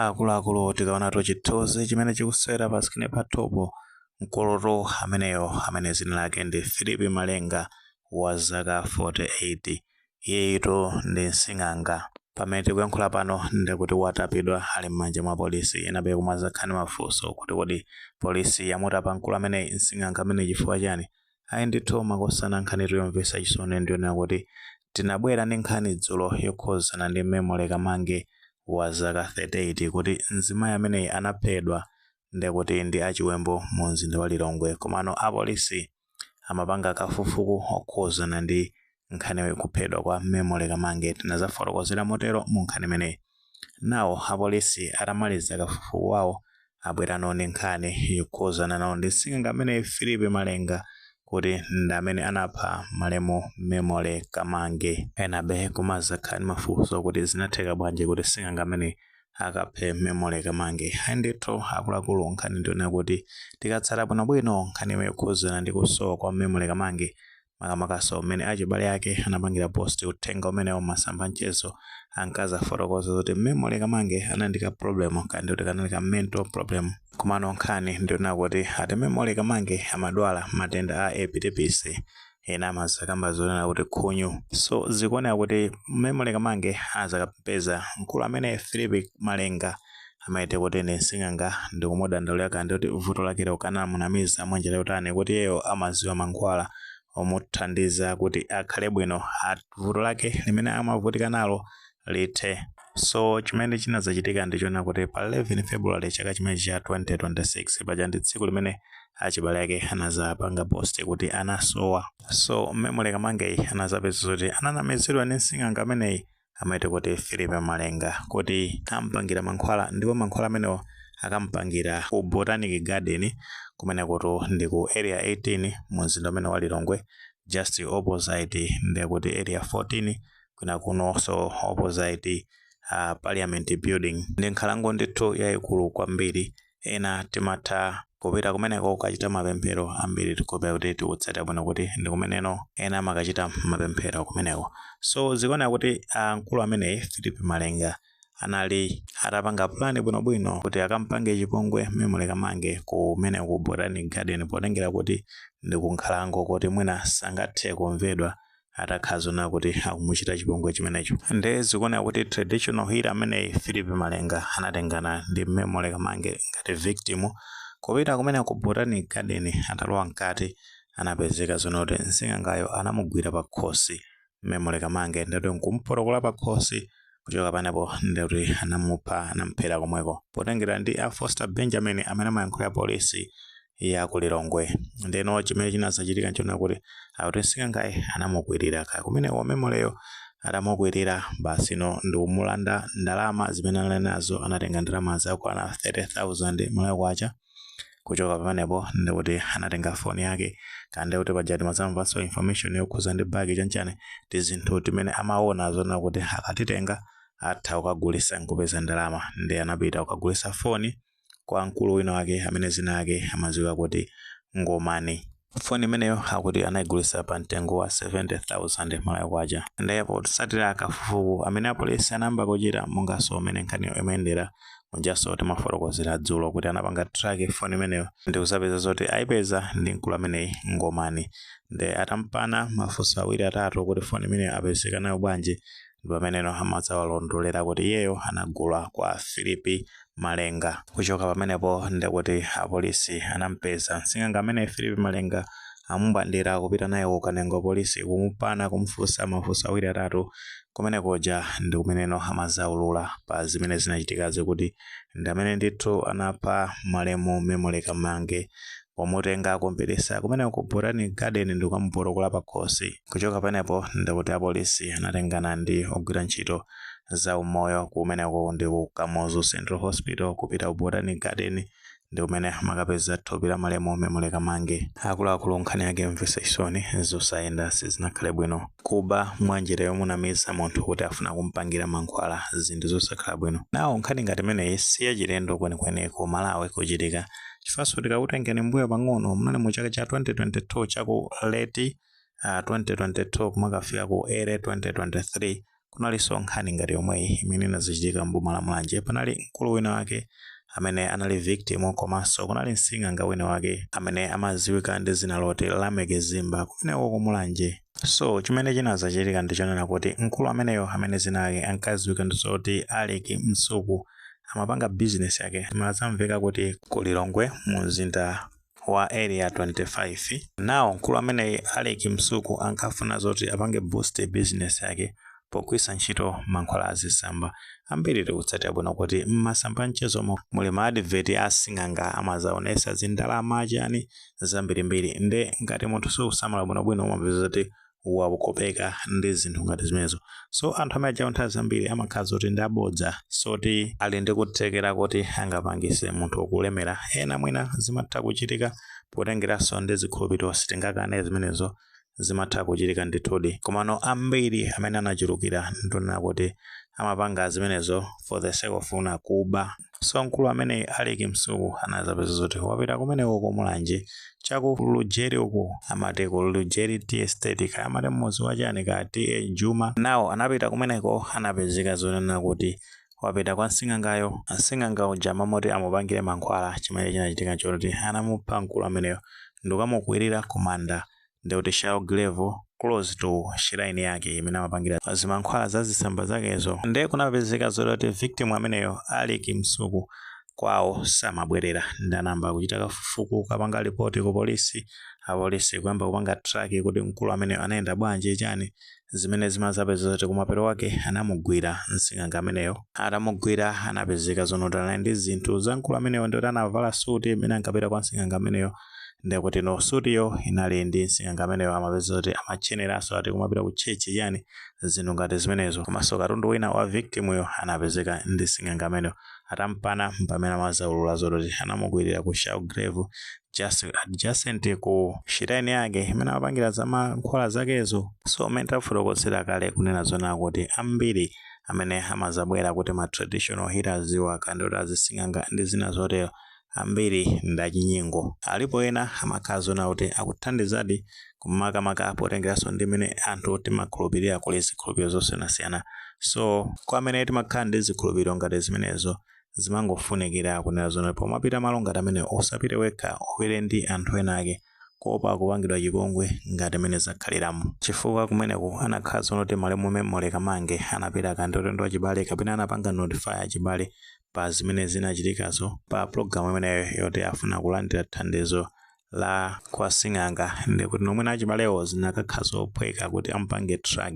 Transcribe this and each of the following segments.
akuluakulu tikaona chithunzi chimene chikusera pa skrini pathupo mkoloto amene zina lake ndi Philip Malenga wa zaka 48. Iyeyo ndi msing'anga. Pamene tikuyankhula pano ndikuti watapidwa ali m'manja mwa polisi. Enabe kumazakhala mafunso kuti kodi polisi yamutapa mkulu amene msing'anga amene chifukwa chani. Ayi ndithu makosana nkhani yomvetsa chisoni ndiona kuti tinabwera ndi nkhani dzulo yokhuzana ndi Memory Kamange wa zaka 38 kuti mzimayi amene anaphedwa ndikuti ndi achiwembo mu mzinda wa Lilongwe. Komano apolisi amapanga kafukufuku okhuzana ndi nkhani yokuphedwa kwa Memory Kamange. Tinazafotokozera motero mu nkhani imeneyi. Nawo apolisi atamaliza kafukufuku wawo abwera ndi nkhani yokhuzana nawo ndi msing'anga amene Philip Malenga kuti ndi amene anapha malemu Memory Kamange. Enabe kumazakhala mafunso kuti zinatheka bwanji kuti msing'anga amene akaphe Memory Kamange. Ndithu akuluakulu nkhani ndiona kuti tikatsala bwinobwino nkhani yokhuzana ndi kusowa kwa Memory Kamange makamakaso mmene achibale ake anapangira post uthenga umenewo masamba mchezo ankazafotokoza kuti Memory Kamange anandika problem kandi kuti kanalika mental problem. Komano nkhani ndiona kuti ati Memory Kamange amadwala matenda a epilepsy ena mazakamba zonena kuti khunyu. So zikuoneka kuti Memory Kamange azakapeza mkulu amene Philip Malenga amaite kuti ndi msing'anga ndi kumudandaulira kandi kuti vuto lake lokana munamiza mwenjera yotani kuti yeyo amaziwa mankhwala omuthandiza kuti akhale bwino vuto lake limene amavutika nalo lithe. So chimene chinazachitika ndichona kuti pa 11 February chaka chimene cha 2026 paja ndi tsiku limene achibale ake anazapanga post kuti anasowa. So Memory Kamange anazapeza kuti ananamizidwa ndi msing'anga ameneyi amaite kuti Philip Malenga kuti ampangira mankhwala, ndipo mankhwala amenewo akampangira ku Botanic Garden kumene kuti ndi ku area 18 mu mzinda umene wa Lilongwe, just opposite ndikuti area 14 kuna kuno so opposite Parliament Building. Ndi nkhalango ndithu yayikulu kwambiri. Ena timatha kupita kumeneko kachita mapemphero ambiri tikopera kuti tikutsata bwino kuti ndi kumeneno ena makachita mapemphero kumeneko. So zikuoneka kuti mkulu ameneyi Philip Malenga anali atapanga plan bwinobwino kuti akampange chipongwe Memory Kamange kumene ku Botanic Garden potengera kuti ndi kunkhalango kuti mwina sangathe kumvedwa atakhazona kuti akumuchita chipongwe chimenecho. Ndi zikuoneka kuti traditional healer amene Philip Malenga anatengana ndi Memory Kamange ngati victim kupita kumene ku Botanic Garden. Atalowa mkati anapezeka zona kuti msing'angayo anamugwira pa khosi Memory Kamange ndati nkumporokola pa khosi kuchoka panepo ndati anamupha anamphera komweko potengera ndi a Foster Benjamin amene amayankhula polisi ya ku Lilongwe. Ndeno chimene chinazachitika nchona kuti akuti msing'angayo anamukwirira kumene Memoryyo atamugwirira basi ndi kumulanda ndalama zimene anali nazo. Anatenga ndalama zakwana 30,000 malawi kwacha. Kuchoka pamenepo ndikuti anatenga phone yake kandi kuti pajati mazamvaso information yokhuza ndi bagi chanchane ndi zinthu timene amaona zona kuti akatitenga atha kukagulisa nkupeza ndalama. Ndi anapita kukagulisa phone kwa mkulu wina wake amene zina yake amaziwa kuti Ngomani. Phone imeneyo akuti anayigulisa pa mtengo wa 70,000 malawi kwacha. Ndipo tsatira kafukufuku amene apolisi anayamba kuchita mongaso amene nkhaniyo imayendera munjaso timafotokozera dzulo kuti anapanga track phone imeneyo ndi kuzapeza zoti ayipeza ndi mkulu ameneyi Ngomani. Ndi atampana mafunso awiri atatu kuti phone imeneyo apezeka nayo bwanji, ndipo ameneno amadzawalondolera kuti iyeyo anagula kwa Philip Malenga. Kuchoka pamenepo ndikuti apolisi anampeza msing'anga amene Philip Malenga amubandira kupita naye kukanengo polisi kumupana kumfunsa mafunso awiri atatu kumene koja ndi kumeneno amazaulula pa zimene zinachitikazi kuti ndi amene ndithu anapha malemu Memory Kamange pomutenga kumpitisa kumene ku Botanic Garden ndi kukamuporokola pa khosi. Kuchoka panepo ndikuti apolisi anatengana ndi ogwira ntchito za umoyo kumeneko ndi ku Kamuzu Central Hospital kupita ku Botanic Garden ndi kumene makapeza thupi la malemu Memory Kamange. Akuluakulu nkhani yake mvetsa chisoni zosayenda sizinakhale bwino. Kuba mwanjira yomunamiza munthu kuti afuna kumpangira mankhwala zinthu zosakhala bwino. Nawo nkhani ngati imeneyi siyachilendo kwenikweni ku Malawi kuchitika. Chifukwa tikakutengeni mbuyo pang'ono munali mu chaka cha 2022 chaku late 2022 kumakafika ku ere 2023 kunalinso nkhani ngati yomweyi imene inazichitika mboma la Mulanje. Panali mkulu wina wake amene anali victim, komanso kunali msing'anga wina wake amene amaziwika ndi zina loti Lameck Zimba kumeneko ku Mulanje. So chimene chinazachitika ndichonena kuti mkulu ameneyo amene zina lake ankaziwika ndizoti Alec Msuku amapanga business yake mazamveka kuti ku Lilongwe mu mzinda wa area 25. Nawo mkulu amene Alec Msuku ankafuna zoti apange boost business yake pogwiritsa ntchito mankhwala azisamba. Ambiri tikutsatira bwino kuti mmasamba mchezomo muli ma advert asing'anga amazaonesa zindalama chani zambirimbiri, nde ngati munthu sukusamala bwinobwino umapeza kuti wakopeka ndi zinthu ngati zimenezo. So anthu amene ajawo nthawi zambiri amakhala zoti ndi abodza, soti ali ndi kuthekera kuti angapangise munthu wokulemera. Ena mwina zimatha kuchitika potengeranso ndi zikhulupiriro sitingakane zimenezo zimatha kuchitika ndithudi, komano ambiri amene anachulukira ndonena kuti amapanga zimenezo for the sake of kuba. So mkulu amene Alec Msuku anazapeza zoti wapita kumeneko ku Mulanje chaku Lujeri uku amati ku Lujeri Tea Estate ka amati mmozi wachani ka Tea Juma. Nawo anapita kumeneko anapezeka zonena kuti wapita kwa msing'angayo, msing'anga uja mamoti amupangire mankhwala. Chimene chinachitika choti anamupha mkulu ameneyo ndikukamukwirira kumanda ndikuti Shell Grave close to shrine yake imene amapangira zimankhwala zazisamba zakezo. Nde kunapezeka zoti victim ameneyo Alec Msuku kwawo samabwerera, ndanamba kuchita kafukufuku kapanga ripoti ku polisi. Apolisi kuyamba kupanga track kuti mkulu amene anaenda bwanji chani zimene zimazapeza zoti kumapeto wake anamugwira msing'anga ameneyo. Atamugwira anapezeka zonotana ndi zinthu za mkulu ameneyo, ndikuti anavala suti imene ankapita kwa msing'anga ameneyo. Ndekuti no sutiyo inali ndi msing'anga ameneyo amapeza zoti amacheneranso ati kumapita ku chechi yani zinthu ngati zimenezo. Komanso katundu wina wa victim uyo anapezeka ndi msing'anga ameneyo atampana pamene amazaulula zoti anamugwirira ku Shell Grave adjacent ku shrine yake imene amapangira za mankhwala zakezo. So mene tafotokozera kale kunena zona kuti ambiri amene amazabwera kuti ma traditional healers wakandoti azising'anga ndi zina zotero ambiri ndachinyingo. Alipo ena amakhala zona kuti akuthandizadi kumakamaka potengeranso ndi mene anthu timakhulupirira kuli zikhulupiriro zosiyanasiyana. So kwa amene timakhala ndi zikhulupiriro ngati zimenezo zimangofunikira kunena zona pomapita malo ngati amene osapite wekha, upite ndi anthu ena ake kuopa kupangidwa chipongwe ngati mene zakhaliramo. Chifukwa kumeneku anakhala zona kuti Malemu Memory Kamange anapita kandotendo wa chibale kapena anapanga notify chibale pa zimene zinachitikazo pa program imeneyo yoti afuna kulandira thandizo la kwa sing'anga. Ndikuti nomwena achibalewo zinakakhala zophweka kuti ampange track,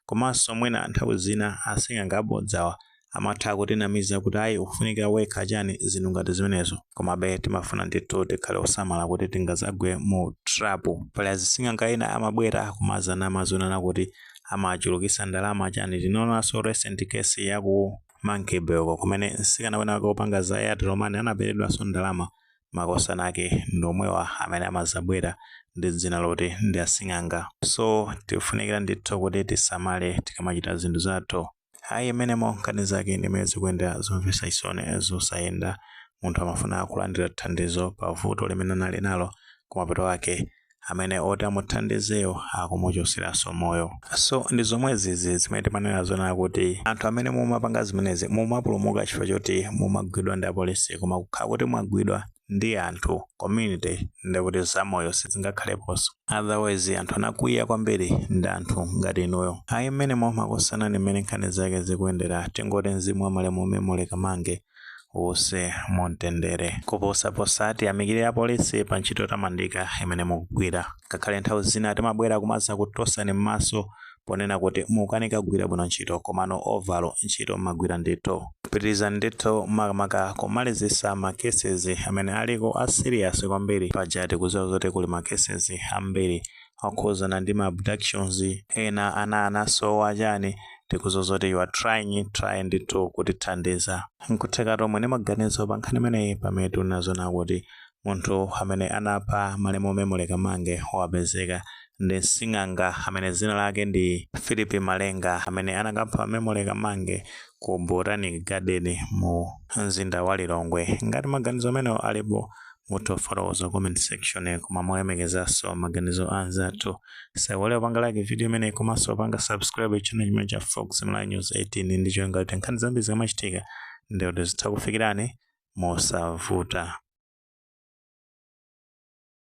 komanso mwina nthawi zina asing'anga abodzawa amatha kutinamiza kuti ayi ufunika wekha chani zinthu ngati zimenezo. Komabe timafuna ndithu tikhale osamala kuti tingazagwe mu trap. Pali azising'anga ena amabwera kumazana amazonana kuti amachulukisa ndalama chani. Tinaonanso recent case ya ku Monkey Bay kumene msikana wina wake wopanga za Airtel Money anaperedwanso ndalama. Makosana ake ndomwewa amene amazabwera ndi dzina loti ndi asing'anga. So tifunikira ndithu kuti tisamale tikamachita zinthu zathu. Hayi menemo nkani zake ndimene zikuyenda zomvetsa chisoni zosayenda. Munthu amafuna kulandira thandizo pa vuto limene anali nalo, kumapeto wake amene oti amuthandizeyo akumuchotseranso moyo. So ndi zomwezi zimene timanena zona kuti anthu amene mumapanga zimenezi mumapulumuka chifukwa choti mumagwidwa ndi apolisi, koma kukhala kuti mwagwidwa ndi anthu community ndikuti zamoyo sizingakhaleponso. Otherwise anthu anakwiya kwambiri ndi anthu ngati inuyo. Ayi menemo makosana ndi mmene nkhani zake zikuyendera. Tingoti mzimu wa Malemu Memory Kamange use mumtendere. Kuposaposa tiyamikire apolisi pa ntchito yotamandika imene mukugwira. Ngakhale nthawi zina timabwera kumaza kutosani m'maso ponena kuti mukanika kugwira bwino ntchito, komano ovalo ntchito magwira ndithu. Kupitiriza ndithu makamaka kumalizisa ma cases amene aliko a serious kwambiri. Pajati kuziwa zoti kuli ma cases ambiri okhuzana ndi ma abductions, ena anasowa chani. Tikuzozoti you are trying ndithu kutithandiza. Nkutheka tomwe ndi maganizo pa nkhani imeneyi pamene tinazona kuti munthu amene anapha Malemu Memory Kamange wapezeka ndi msing'anga amene zina lake ndi Philip Malenga amene anakapha Memory Kamange ku Botanic Garden mu mzinda wa Lilongwe. Ngati maganizo amenewo alipo mutofotokoza comment section koma molemekezaso maganizo anzathu saiwale upanga like video imene komanso upanga subscribe channel chimene cha Fox Online News 18 ndicho ngati nkhani zambiri zikamachitika ndio zitakufikirani mosavuta.